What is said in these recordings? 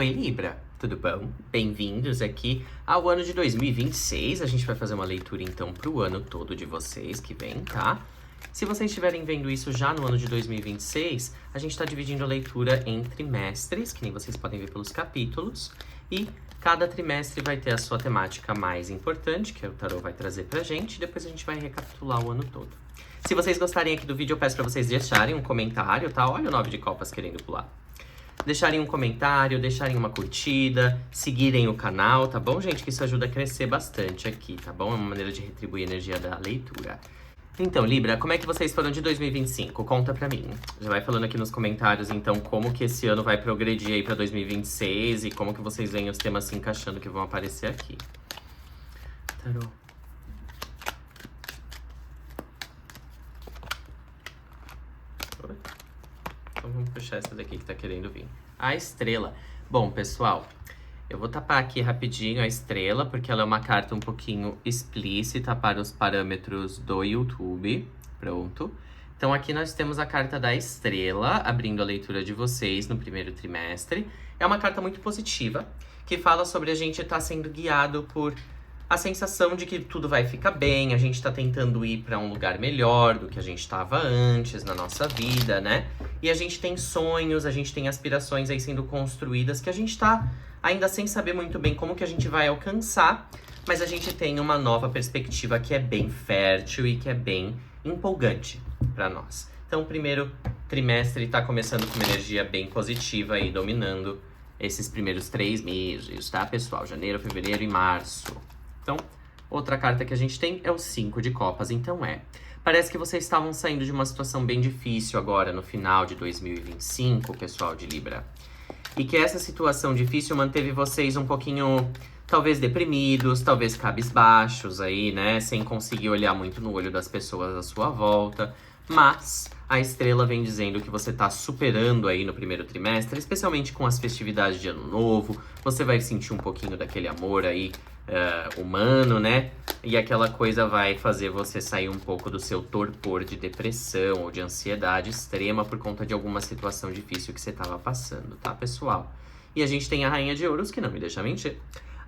Oi, Libra, tudo bom? Bem-vindos aqui ao ano de 2026. A gente vai fazer uma leitura, então, pro ano todo de vocês que vem, tá? Se vocês estiverem vendo isso já no ano de 2026, a gente tá dividindo a leitura em trimestres, que nem vocês podem ver pelos capítulos. E cada trimestre vai ter a sua temática mais importante, que o tarô vai trazer pra gente. E depois a gente vai recapitular o ano todo. Se vocês gostarem aqui do vídeo, eu peço pra vocês deixarem um comentário, tá? Olha o 9 de copas querendo pular. Deixarem um comentário, deixarem uma curtida, seguirem o canal, tá bom, gente? Que isso ajuda a crescer bastante aqui, tá bom? É uma maneira de retribuir a energia da leitura. Então, Libra, como é que vocês foram de 2025? Conta pra mim. Já vai falando aqui nos comentários, então, como que esse ano vai progredir aí pra 2026 e como que vocês veem os temas se encaixando que vão aparecer aqui. Tarô. Então vamos puxar essa daqui que tá querendo vir. A estrela. Bom, pessoal, eu vou tapar aqui rapidinho a estrela, porque ela é uma carta um pouquinho explícita para os parâmetros do YouTube. Pronto. Então aqui nós temos a carta da estrela, abrindo a leitura de vocês no primeiro trimestre. É uma carta muito positiva, que fala sobre a gente estar sendo guiado por a sensação de que tudo vai ficar bem, a gente tá tentando ir para um lugar melhor do que a gente estava antes na nossa vida, né? E a gente tem sonhos, a gente tem aspirações aí sendo construídas que a gente tá ainda sem saber muito bem como que a gente vai alcançar, mas a gente tem uma nova perspectiva que é bem fértil e que é bem empolgante para nós. Então, o primeiro trimestre tá começando com uma energia bem positiva aí, dominando esses primeiros 3 meses, tá, pessoal? Janeiro, fevereiro e março. Então, outra carta que a gente tem é o 5 de copas. Então parece que vocês estavam saindo de uma situação bem difícil agora no final de 2025, pessoal de Libra. E que essa situação difícil manteve vocês um pouquinho, talvez deprimidos, talvez cabisbaixos aí, né? Sem conseguir olhar muito no olho das pessoas à sua volta. Mas a estrela vem dizendo que você tá superando aí no primeiro trimestre, especialmente com as festividades de Ano Novo. Você vai sentir um pouquinho daquele amor aí humano, né? E aquela coisa vai fazer você sair um pouco do seu torpor de depressão ou de ansiedade extrema por conta de alguma situação difícil que você tava passando, tá, pessoal? E a gente tem a Rainha de Ouros, que não me deixa mentir.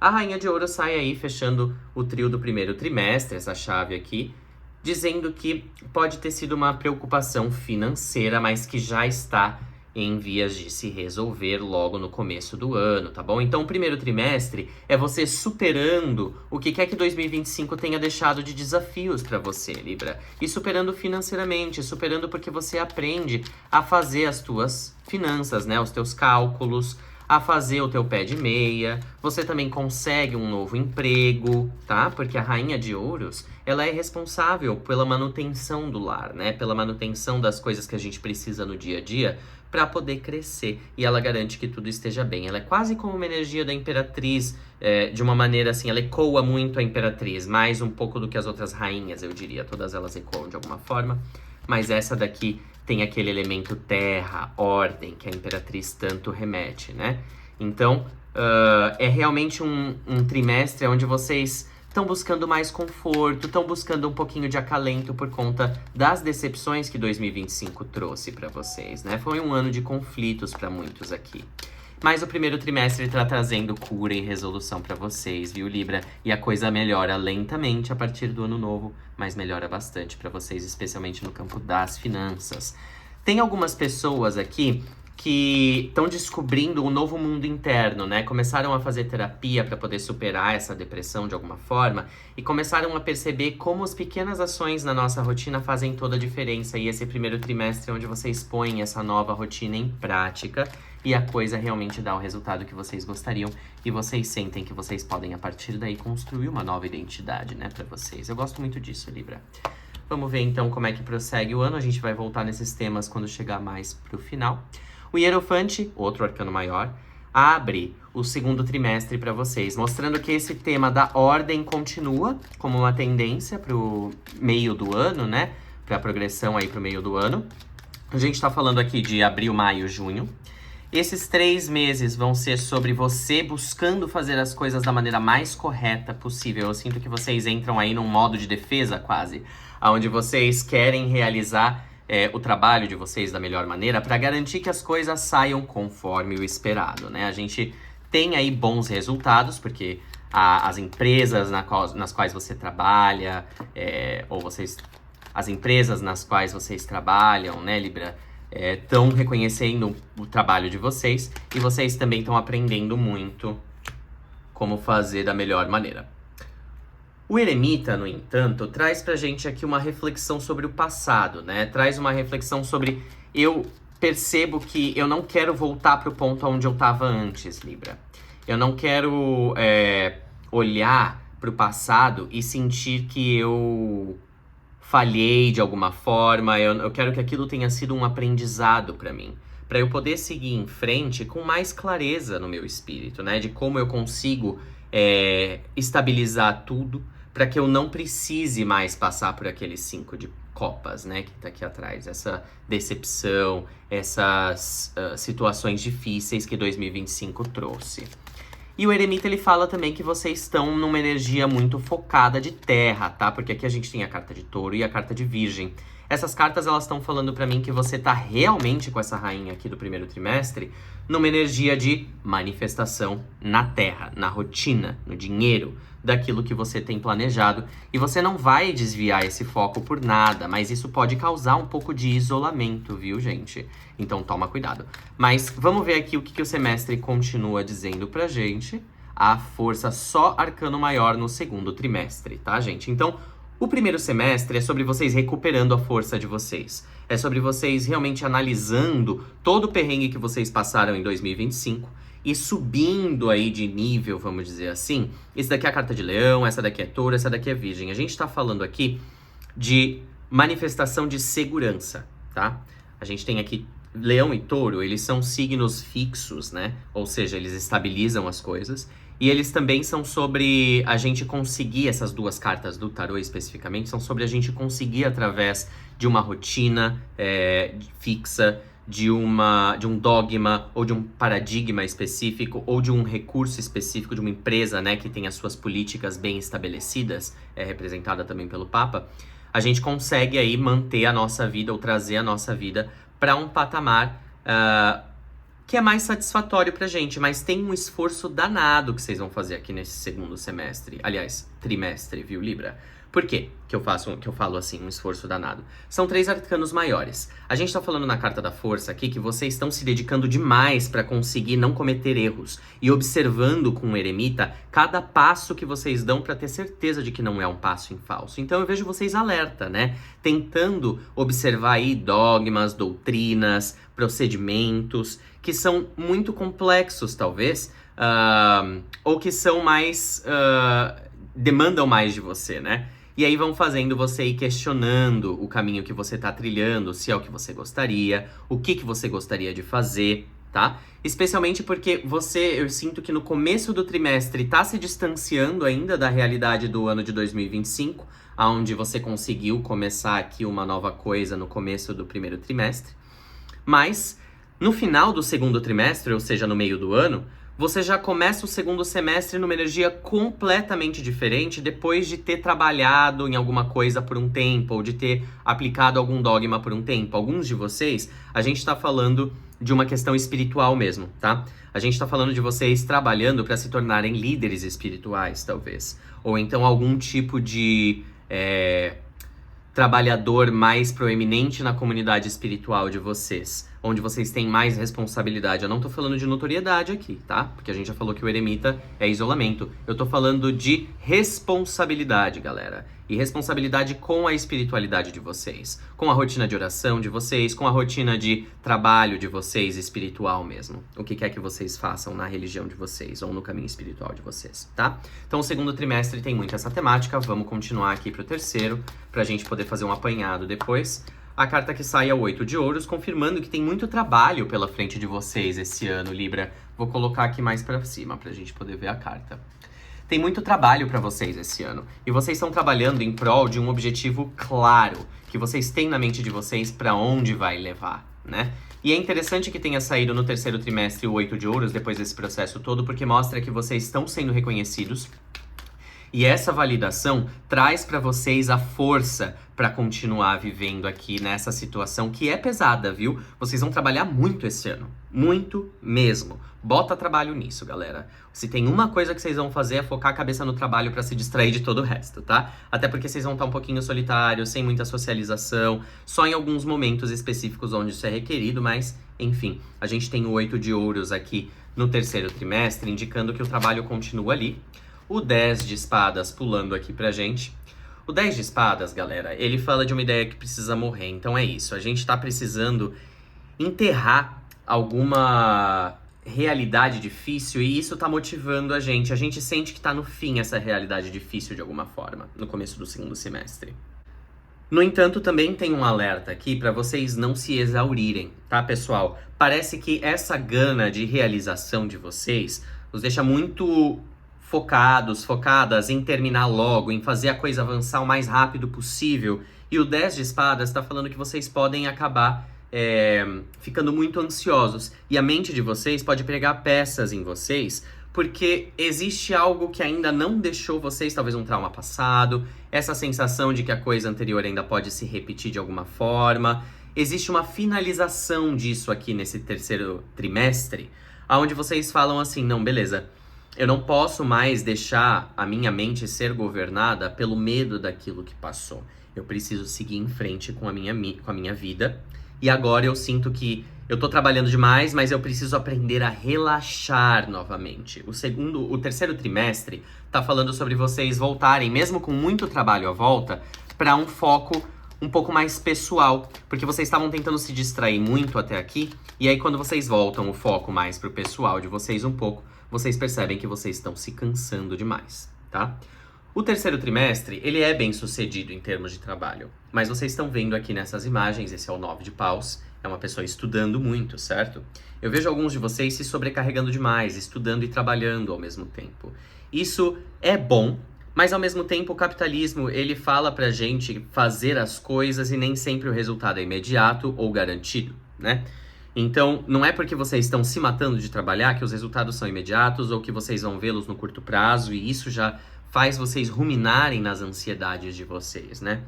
A Rainha de Ouros sai aí fechando o trio do primeiro trimestre, essa chave aqui, dizendo que pode ter sido uma preocupação financeira, mas que já está em vias de se resolver logo no começo do ano, tá bom? Então, o primeiro trimestre é você superando o que quer que 2025 tenha deixado de desafios para você, Libra. E superando financeiramente, superando porque você aprende a fazer as tuas finanças, né? Os teus cálculos, a fazer o teu pé de meia. Você também consegue um novo emprego, tá? Porque a Rainha de Ouros, ela é responsável pela manutenção do lar, né? Pela manutenção das coisas que a gente precisa no dia a dia para poder crescer. E ela garante que tudo esteja bem. Ela é quase como uma energia da Imperatriz, de uma maneira assim, ela ecoa muito a Imperatriz, mais um pouco do que as outras rainhas, eu diria. Todas elas ecoam de alguma forma. Mas essa daqui tem aquele elemento terra, ordem, que a Imperatriz tanto remete, né? Então, é realmente um trimestre onde vocês estão buscando mais conforto, estão buscando um pouquinho de acalento por conta das decepções que 2025 trouxe para vocês, né? Foi um ano de conflitos para muitos aqui. Mas o primeiro trimestre está trazendo cura e resolução para vocês, viu, Libra? E a coisa melhora lentamente a partir do ano novo, mas melhora bastante para vocês, especialmente no campo das finanças. Tem algumas pessoas aqui que estão descobrindo um novo mundo interno, né? Começaram a fazer terapia para poder superar essa depressão de alguma forma e começaram a perceber como as pequenas ações na nossa rotina fazem toda a diferença. E esse primeiro trimestre é onde vocês põem essa nova rotina em prática e a coisa realmente dá o resultado que vocês gostariam e vocês sentem que vocês podem, a partir daí, construir uma nova identidade, né, para vocês. Eu gosto muito disso, Libra. Vamos ver, então, como é que prossegue o ano. A gente vai voltar nesses temas quando chegar mais pro final. O Hierofante, outro arcano maior, abre o segundo trimestre para vocês, mostrando que esse tema da ordem continua como uma tendência pro meio do ano, né? Pra progressão aí pro meio do ano. A gente tá falando aqui de abril, maio, junho. Esses 3 meses vão ser sobre você buscando fazer as coisas da maneira mais correta possível. Eu sinto que vocês entram aí num modo de defesa quase, onde vocês querem realizar o trabalho de vocês da melhor maneira para garantir que as coisas saiam conforme o esperado, né? A gente tem aí bons resultados, porque as empresas nas quais você trabalha, as empresas nas quais vocês trabalham, né, Libra, estão reconhecendo o trabalho de vocês e vocês também estão aprendendo muito como fazer da melhor maneira. O eremita, no entanto, traz pra gente aqui uma reflexão sobre o passado, né? Traz uma reflexão sobre eu percebo que eu não quero voltar pro ponto onde eu estava antes, Libra. Eu não quero olhar pro passado e sentir que eu falhei de alguma forma. Eu quero que aquilo tenha sido um aprendizado para mim, para eu poder seguir em frente com mais clareza no meu espírito, né? De como eu consigo estabilizar tudo, para que eu não precise mais passar por aqueles 5 de copas, né? Que tá aqui atrás, essa decepção, essas situações difíceis que 2025 trouxe. E o eremita, ele fala também que vocês estão numa energia muito focada de terra, tá? Porque aqui a gente tem a carta de touro e a carta de virgem. Essas cartas, elas estão falando pra mim que você tá realmente com essa rainha aqui do primeiro trimestre numa energia de manifestação na terra, na rotina, no dinheiro, daquilo que você tem planejado. E você não vai desviar esse foco por nada, mas isso pode causar um pouco de isolamento, viu, gente? Então toma cuidado. Mas vamos ver aqui o que o semestre continua dizendo pra gente. A força só arcano maior no segundo trimestre, tá, gente? Então, o primeiro semestre é sobre vocês recuperando a força de vocês. É sobre vocês realmente analisando todo o perrengue que vocês passaram em 2025 e subindo aí de nível, vamos dizer assim. Esse daqui é a carta de leão, essa daqui é touro, essa daqui é virgem. A gente tá falando aqui de manifestação de segurança, tá? A gente tem aqui leão e touro, eles são signos fixos, né? Ou seja, eles estabilizam as coisas. E eles também são sobre a gente conseguir, essas duas cartas do tarô especificamente, são sobre a gente conseguir através de uma rotina fixa, de um dogma, ou de um paradigma específico, ou de um recurso específico, de uma empresa, né, que tem as suas políticas bem estabelecidas, representada também pelo Papa, a gente consegue aí manter a nossa vida, ou trazer a nossa vida para um patamar que é mais satisfatório pra gente, mas tem um esforço danado que vocês vão fazer aqui nesse segundo semestre. Aliás, trimestre, viu, Libra? Por quê que eu falo assim, um esforço danado? São 3 arcanos maiores. A gente tá falando na carta da força aqui que vocês estão se dedicando demais para conseguir não cometer erros e observando com o eremita cada passo que vocês dão para ter certeza de que não é um passo em falso. Então eu vejo vocês alerta, né? Tentando observar aí dogmas, doutrinas, procedimentos que são muito complexos, talvez, ou que são mais demandam mais de você, né? E aí vão fazendo você ir questionando o caminho que você tá trilhando, se é o que você gostaria, o que você gostaria de fazer, tá? Especialmente porque eu sinto que no começo do trimestre tá se distanciando ainda da realidade do ano de 2025, onde você conseguiu começar aqui uma nova coisa no começo do primeiro trimestre. Mas no final do segundo trimestre, ou seja, no meio do ano, você já começa o segundo semestre numa energia completamente diferente depois de ter trabalhado em alguma coisa por um tempo ou de ter aplicado algum dogma por um tempo. Alguns de vocês, a gente tá falando de uma questão espiritual mesmo, tá? A gente tá falando de vocês trabalhando para se tornarem líderes espirituais, talvez. Ou então algum tipo de trabalhador mais proeminente na comunidade espiritual de vocês, onde vocês têm mais responsabilidade. Eu não tô falando de notoriedade aqui, tá? Porque a gente já falou que o eremita é isolamento. Eu tô falando de responsabilidade, galera. E responsabilidade com a espiritualidade de vocês, com a rotina de oração de vocês, com a rotina de trabalho de vocês, espiritual mesmo. O que quer que vocês façam na religião de vocês ou no caminho espiritual de vocês, tá? Então o segundo trimestre tem muito essa temática. Vamos continuar aqui pro terceiro, pra gente poder fazer um apanhado depois. A carta que sai é o 8 de ouros, confirmando que tem muito trabalho pela frente de vocês esse ano, Libra. Vou colocar aqui mais pra cima, pra gente poder ver a carta. Tem muito trabalho pra vocês esse ano. E vocês estão trabalhando em prol de um objetivo claro, que vocês têm na mente de vocês pra onde vai levar, né? E é interessante que tenha saído no terceiro trimestre o 8 de ouros, depois desse processo todo, porque mostra que vocês estão sendo reconhecidos E essa validação traz para vocês a força para continuar vivendo aqui nessa situação que é pesada, viu? Vocês vão trabalhar muito esse ano. Muito mesmo. Bota trabalho nisso, galera. Se tem uma coisa que vocês vão fazer é focar a cabeça no trabalho para se distrair de todo o resto, tá? Até porque vocês vão estar um pouquinho solitários, sem muita socialização, só em alguns momentos específicos onde isso é requerido, mas, enfim, a gente tem o 8 de ouros aqui no terceiro trimestre, indicando que o trabalho continua ali. O 10 de espadas pulando aqui pra gente. O 10 de espadas, galera, ele fala de uma ideia que precisa morrer. Então é isso, a gente tá precisando enterrar alguma realidade difícil e isso tá motivando a gente. A gente sente que tá no fim essa realidade difícil de alguma forma, no começo do segundo semestre. No entanto, também tem um alerta aqui para vocês não se exaurirem, tá, pessoal? Parece que essa gana de realização de vocês os deixa muito focadas em terminar logo, em fazer a coisa avançar o mais rápido possível. E o 10 de espadas está falando que vocês podem acabar ficando muito ansiosos. E a mente de vocês pode pregar peças em vocês, porque existe algo que ainda não deixou vocês, talvez um trauma passado, essa sensação de que a coisa anterior ainda pode se repetir de alguma forma. Existe uma finalização disso aqui nesse terceiro trimestre, onde vocês falam assim, não, beleza, eu não posso mais deixar a minha mente ser governada pelo medo daquilo que passou. Eu preciso seguir em frente com a minha vida. E agora eu sinto que eu tô trabalhando demais, mas eu preciso aprender a relaxar novamente. O terceiro trimestre tá falando sobre vocês voltarem, mesmo com muito trabalho à volta, para um foco um pouco mais pessoal, porque vocês estavam tentando se distrair muito até aqui, e aí quando vocês voltam o foco mais pro pessoal de vocês um pouco, vocês percebem que vocês estão se cansando demais, tá? O terceiro trimestre, ele é bem sucedido em termos de trabalho, mas vocês estão vendo aqui nessas imagens, esse é o 9 de paus, é uma pessoa estudando muito, certo? Eu vejo alguns de vocês se sobrecarregando demais, estudando e trabalhando ao mesmo tempo. Isso é bom, mas ao mesmo tempo o capitalismo, ele fala pra gente fazer as coisas e nem sempre o resultado é imediato ou garantido, né? Então, não é porque vocês estão se matando de trabalhar que os resultados são imediatos ou que vocês vão vê-los no curto prazo e isso já faz vocês ruminarem nas ansiedades de vocês, né?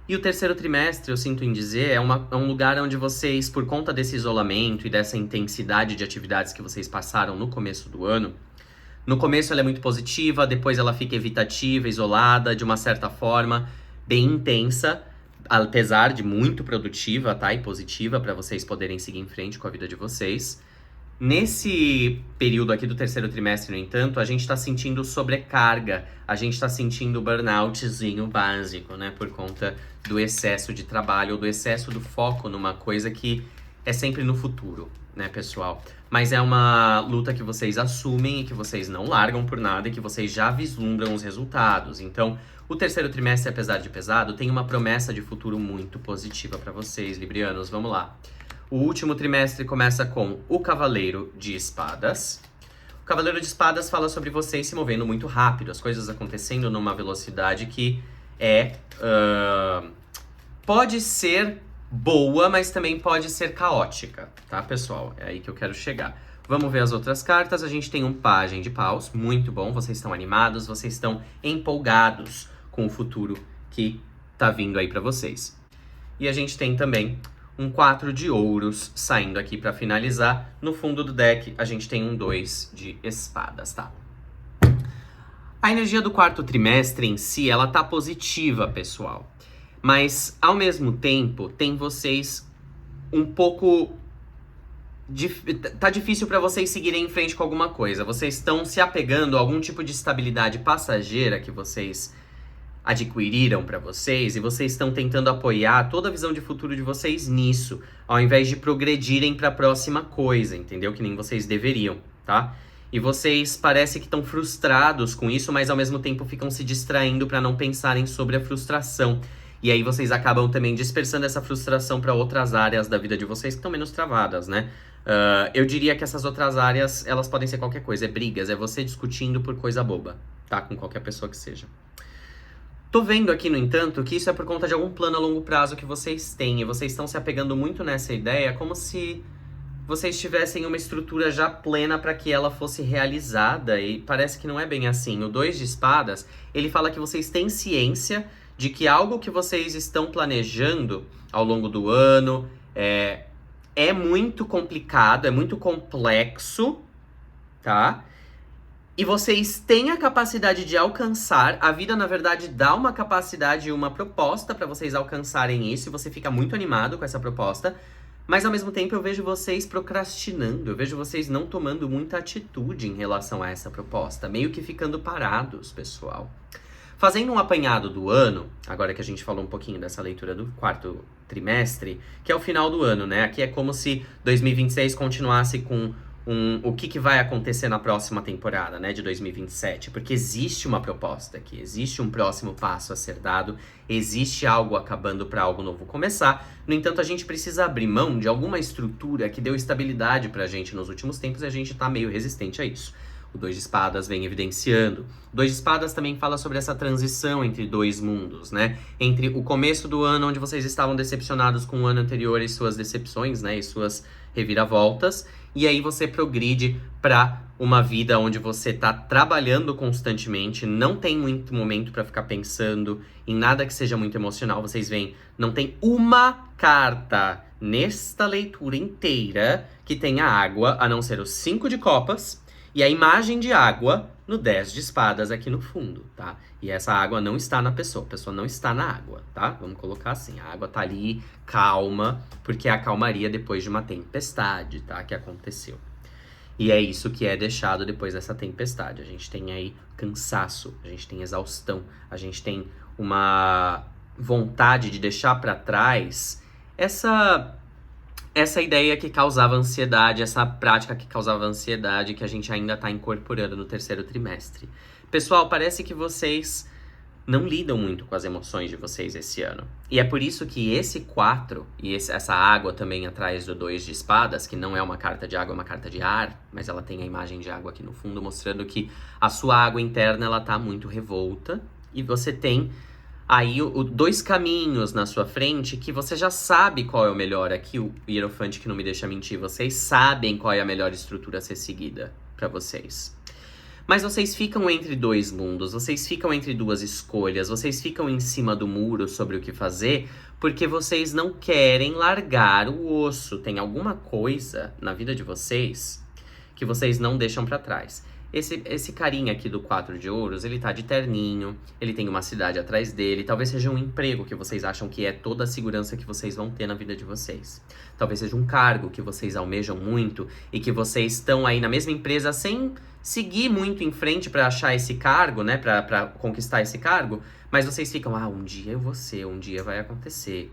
E o terceiro trimestre, eu sinto em dizer, é um lugar onde vocês, por conta desse isolamento e dessa intensidade de atividades que vocês passaram no começo do ano, no começo ela é muito positiva, depois ela fica evitativa, isolada, de uma certa forma, bem intensa, apesar de muito produtiva, tá? E positiva para vocês poderem seguir em frente com a vida de vocês. Nesse período aqui do terceiro trimestre, no entanto, a gente está sentindo sobrecarga, a gente está sentindo burnoutzinho básico, né? Por conta do excesso de trabalho ou do excesso do foco numa coisa que é sempre no futuro, né, pessoal? Mas é uma luta que vocês assumem e que vocês não largam por nada e que vocês já vislumbram os resultados. Então, o terceiro trimestre, apesar de pesado, tem uma promessa de futuro muito positiva para vocês, librianos. Vamos lá. O último trimestre começa com o Cavaleiro de Espadas. O Cavaleiro de Espadas fala sobre vocês se movendo muito rápido, as coisas acontecendo numa velocidade que pode ser boa, mas também pode ser caótica, tá, pessoal? É aí que eu quero chegar. Vamos ver as outras cartas. A gente tem um Pajem de Paus, muito bom. Vocês estão animados, vocês estão empolgados com o futuro que tá vindo aí pra vocês. E a gente tem também um 4 de ouros saindo aqui para finalizar. No fundo do deck, a gente tem um 2 de espadas, tá? A energia do quarto trimestre em si, ela tá positiva, pessoal. Mas, ao mesmo tempo, tem vocês um pouco... Tá difícil para vocês seguirem em frente com alguma coisa. Vocês estão se apegando a algum tipo de estabilidade passageira que vocês adquiriram para vocês e vocês estão tentando apoiar toda a visão de futuro de vocês nisso, ao invés de progredirem para a próxima coisa, entendeu? Que nem vocês deveriam, tá? E vocês parecem que estão frustrados com isso, mas ao mesmo tempo ficam se distraindo para não pensarem sobre a frustração. E aí vocês acabam também dispersando essa frustração para outras áreas da vida de vocês que estão menos travadas, né? Eu diria que essas outras áreas, elas podem ser qualquer coisa, é brigas, é você discutindo por coisa boba, tá? Com qualquer pessoa que seja. Tô vendo aqui, no entanto, que isso é por conta de algum plano a longo prazo que vocês têm, e vocês estão se apegando muito nessa ideia, como se vocês tivessem uma estrutura já plena para que ela fosse realizada, e parece que não é bem assim. O 2 de espadas, ele fala que vocês têm ciência de que algo que vocês estão planejando ao longo do ano é muito complicado, é muito complexo, tá? E vocês têm a capacidade de alcançar. A vida, na verdade, dá uma capacidade e uma proposta para vocês alcançarem isso, e você fica muito animado com essa proposta. Mas, ao mesmo tempo, eu vejo vocês procrastinando, eu vejo vocês não tomando muita atitude em relação a essa proposta, meio que ficando parados, pessoal. Fazendo um apanhado do ano, agora que a gente falou um pouquinho dessa leitura do 4º trimestre, que é o final do ano, né? Aqui é como se 2026 continuasse com o que vai acontecer na próxima temporada, né, de 2027, porque existe uma proposta aqui, existe um próximo passo a ser dado, existe algo acabando para algo novo começar. No entanto, a gente precisa abrir mão de alguma estrutura que deu estabilidade pra gente nos últimos tempos, e a gente tá meio resistente a isso. O 2 de espadas vem evidenciando. O 2 de espadas também fala sobre essa transição entre dois mundos, né? Entre o começo do ano, onde vocês estavam decepcionados com o ano anterior e suas decepções, né? E suas reviravoltas. E aí você progride para uma vida onde você tá trabalhando constantemente, não tem muito momento para ficar pensando em nada que seja muito emocional. Vocês veem, não tem uma carta nesta leitura inteira que tenha água, a não ser os 5 de copas e a imagem de água no 10 de espadas aqui no fundo, tá? E essa água não está na pessoa, a pessoa não está na água, tá? Vamos colocar assim, a água tá ali, calma, porque é a calmaria depois de uma tempestade, tá? Que aconteceu. E é isso que é deixado depois dessa tempestade. A gente tem aí cansaço, a gente tem exaustão, a gente tem uma vontade de deixar para trás essa ideia que causava ansiedade, essa prática que causava ansiedade, que a gente ainda está incorporando no 3º trimestre. Pessoal, parece que vocês não lidam muito com as emoções de vocês esse ano. E é por isso que esse 4 e essa água também atrás do 2 de espadas, que não é uma carta de água, é uma carta de ar, mas ela tem a imagem de água aqui no fundo, mostrando que a sua água interna ela tá muito revolta, e você tem aí 2 caminhos na sua frente que você já sabe qual é o melhor. Aqui o Hierofante que não me deixa mentir, vocês sabem qual é a melhor estrutura a ser seguida para vocês. Mas vocês ficam entre 2 mundos, vocês ficam entre 2 escolhas, vocês ficam em cima do muro sobre o que fazer, porque vocês não querem largar o osso. Tem alguma coisa na vida de vocês que vocês não deixam para trás. Esse carinha aqui do 4 de ouros, ele tá de terninho, ele tem uma cidade atrás dele, talvez seja um emprego que vocês acham que é toda a segurança que vocês vão ter na vida de vocês. Talvez seja um cargo que vocês almejam muito e que vocês estão aí na mesma empresa sem seguir muito em frente para achar esse cargo, né, para conquistar esse cargo, mas vocês ficam, um dia eu vou ser, um dia vai acontecer.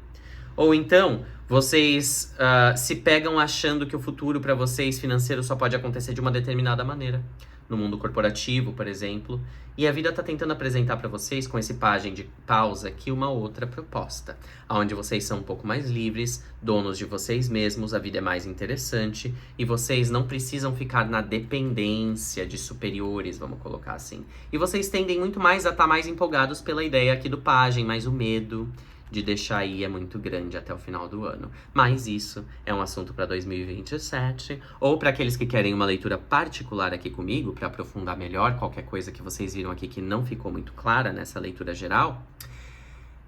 Ou então, vocês se pegam achando que o futuro para vocês financeiro só pode acontecer de uma determinada maneira. No mundo corporativo, por exemplo. E a vida tá tentando apresentar para vocês, com esse pajem de pausa aqui, uma outra proposta. Onde vocês são um pouco mais livres, donos de vocês mesmos, a vida é mais interessante. E vocês não precisam ficar na dependência de superiores, vamos colocar assim. E vocês tendem muito mais a estar mais empolgados pela ideia aqui do pajem, mas o medo de deixar aí é muito grande até o final do ano. Mas isso é um assunto para 2027, ou para aqueles que querem uma leitura particular aqui comigo, para aprofundar melhor qualquer coisa que vocês viram aqui que não ficou muito clara nessa leitura geral,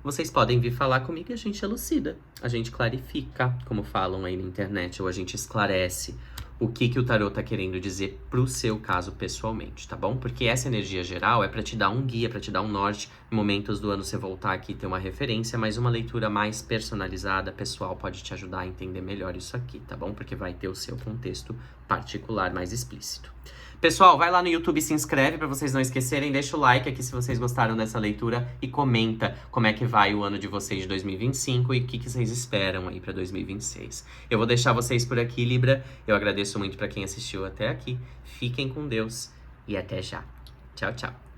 vocês podem vir falar comigo e a gente elucida, a gente clarifica, como falam aí na internet, ou a gente esclarece o que o tarô tá querendo dizer pro seu caso pessoalmente, tá bom? Porque essa energia geral é pra te dar um guia, pra te dar um norte. Em momentos do ano você voltar aqui e ter uma referência, mas uma leitura mais personalizada, pessoal, pode te ajudar a entender melhor isso aqui, tá bom? Porque vai ter o seu contexto particular mais explícito. Pessoal, vai lá no YouTube e se inscreve pra vocês não esquecerem. Deixa o like aqui se vocês gostaram dessa leitura e comenta como é que vai o ano de vocês de 2025 e o que vocês esperam aí pra 2026. Eu vou deixar vocês por aqui, Libra. Eu agradeço muito pra quem assistiu até aqui. Fiquem com Deus e até já. Tchau, tchau.